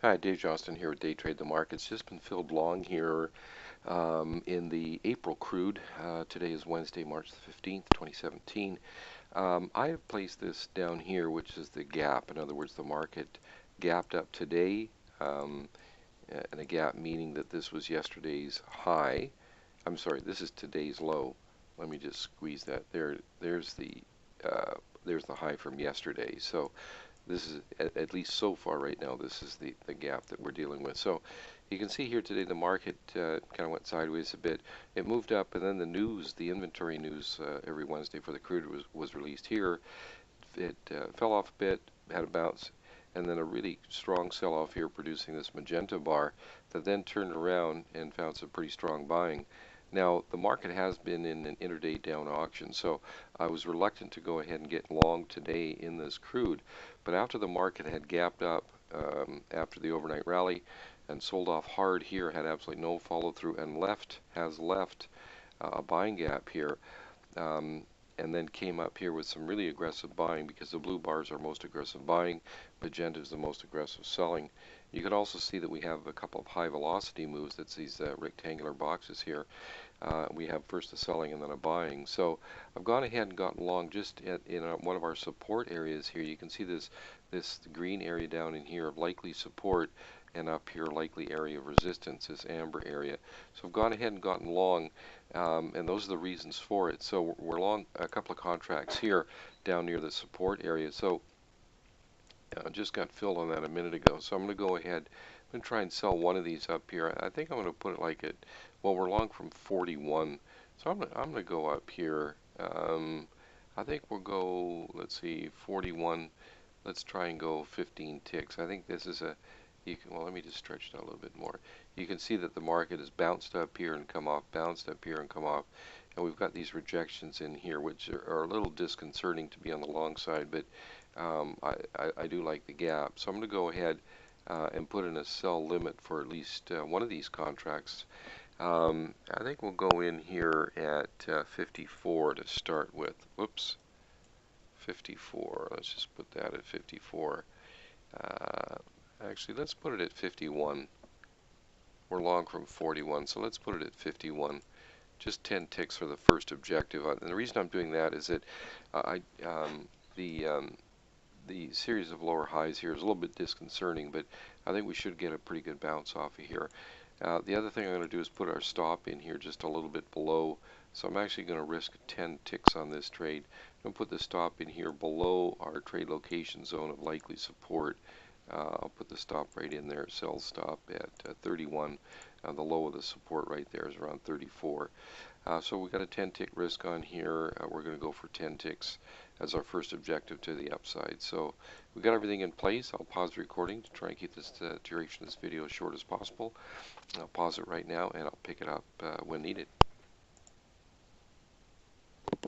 Hi, Dave Johnston here with DayTrade TheMarkets. Just been filled long here in the April crude. Today is Wednesday, March the 15th, 2017. I have placed this down here, which is the gap. In other words, the market gapped up today, and a gap meaning that this was yesterday's high. I'm sorry, this is today's low. Let me just squeeze that. There's the high from yesterday. So this is, at least so far right now, this is the gap that we're dealing with. So you can see here today the market kind of went sideways a bit. It moved up, and then the news, the inventory news every Wednesday for the crude was released here. It fell off a bit, had a bounce, and then a really strong sell-off here, producing this magenta bar that then turned around and found some pretty strong buying. Now, the market has been in an intraday down auction, so I was reluctant to go ahead and get long today in this crude. But after the market had gapped up after the overnight rally and sold off hard here, had absolutely no follow-through, and has left a buying gap here, and then came up here with some really aggressive buying, because the blue bars are most aggressive buying, magenta is the most aggressive selling. You can also see that we have a couple of high velocity moves. That's these rectangular boxes here. We have first a selling and then a buying. So I've gone ahead and gotten long just in one of our support areas here. You can see this green area down in here of likely support, and up here likely area of resistance, this amber area. So I've gone ahead and gotten long, and those are the reasons for it. So we're long a couple of contracts here down near the support area. So I just got filled on that a minute ago. So I'm going to go ahead. I'm going to try and sell one of these up here. I think I'm going to put it like at, well, we're long from 41. So I'm going to go up here. I think we'll go, let's see, 41. Let's try and go 15 ticks. I think this is a, well, let me just stretch it out a little bit more. You can see that the market has bounced up here and come off, bounced up here and come off. And we've got these rejections in here, which are a little disconcerting to be on the long side, but I do like the gap. So I'm going to go ahead and put in a sell limit for at least one of these contracts. I think we'll go in here at 54 to start with. Whoops. 54. Let's just put that at 54. Actually, let's put it at 51. We're long from 41, so let's put it at 51. Just 10 ticks for the first objective. And the reason I'm doing that is that the series of lower highs here is a little bit disconcerting, but I think we should get a pretty good bounce off of here. The other thing I'm going to do is put our stop in here just a little bit below. So I'm actually going to risk 10 ticks on this trade. I'm going to put the stop in here below our trade location zone of likely support. I'll put the stop right in there, sell stop at 31. The low of the support right there is around 34. So we've got a 10 tick risk on here. We're going to go for 10 ticks as our first objective to the upside. So we've got everything in place. I'll pause the recording to try and keep this duration of this video as short as possible. I'll pause it right now, and I'll pick it up when needed.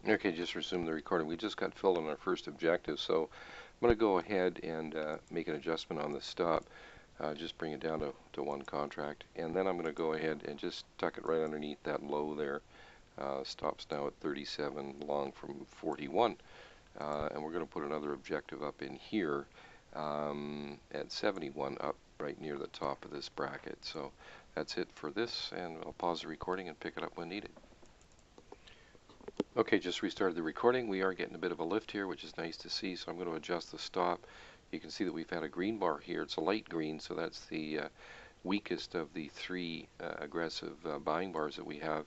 Okay, just resume the recording. We just got filled on our first objective, so I'm going to go ahead and make an adjustment on the stop. Just bring it down to one contract, and then I'm going to go ahead and just tuck it right underneath that low there. Stops now at 37, long from 41. And we're going to put another objective up in here at 71, up right near the top of this bracket. So that's it for this, and I'll pause the recording and pick it up when needed. Okay, just restarted the recording. We are getting a bit of a lift here, which is nice to see, so I'm going to adjust the stop. You can see that we've had a green bar here. It's a light green, so that's the weakest of the three aggressive buying bars that we have.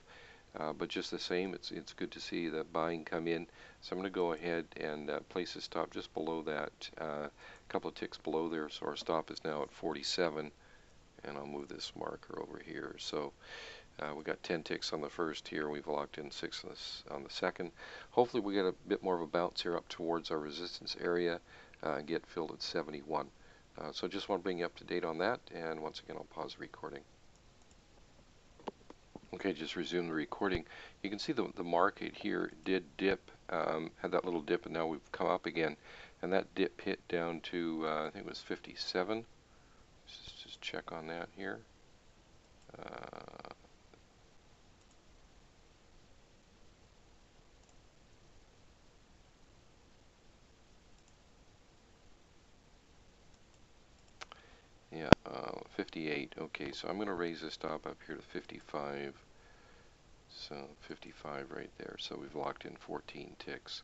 But just the same, it's good to see the buying come in. So I'm going to go ahead and place a stop just below that, a couple of ticks below there. So our stop is now at 47, and I'll move this marker over here. So we got 10 ticks on the first here. We've locked in 6 on the second. Hopefully we get a bit more of a bounce here up towards our resistance area and get filled at 71. So just want to bring you up to date on that, and once again I'll pause the recording. Okay, just resume the recording. You can see the market here did dip, had that little dip, and now we've come up again. And that dip hit down to, I think it was 57. Let's just check on that here. Yeah, 58. Okay, so I'm going to raise this stop up here to 55. So 55 right there. So we've locked in 14 ticks.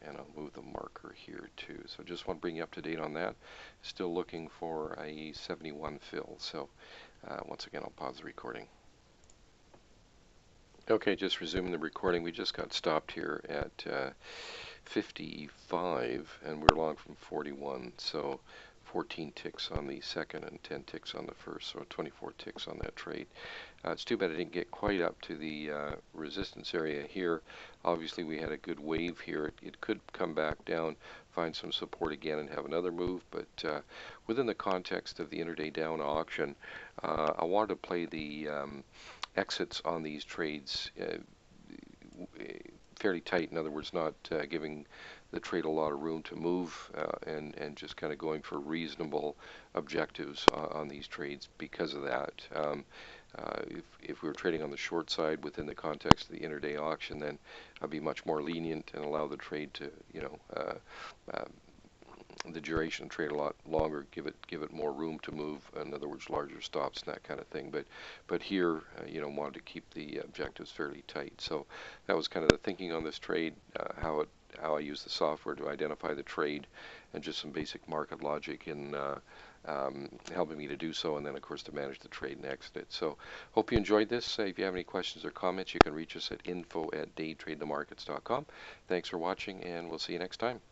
And I'll move the marker here too. So just want to bring you up to date on that. Still looking for a 71 fill. So once again, I'll pause the recording. Okay, just resuming the recording. We just got stopped here at 55, and we're long from 41. So 14 ticks on the second and 10 ticks on the first, so 24 ticks on that trade. It's too bad I didn't get quite up to the resistance area here. Obviously, we had a good wave here. It could come back down, find some support again, and have another move. But within the context of the intraday down auction, I wanted to play the exits on these trades fairly tight. In other words, not giving the trade a lot of room to move, and just kind of going for reasonable objectives on these trades because of that. If we were trading on the short side within the context of the intraday auction, then I'd be much more lenient and allow the trade to, the duration trade a lot longer, give it more room to move. In other words, larger stops and that kind of thing. But here, wanted to keep the objectives fairly tight. So that was kind of the thinking on this trade, how I use the software to identify the trade, and just some basic market logic in helping me to do so, and then of course to manage the trade and exit it. So hope you enjoyed this. If you have any questions or comments, you can reach us at info@daytradethemarkets.com. Thanks for watching, and we'll see you next time.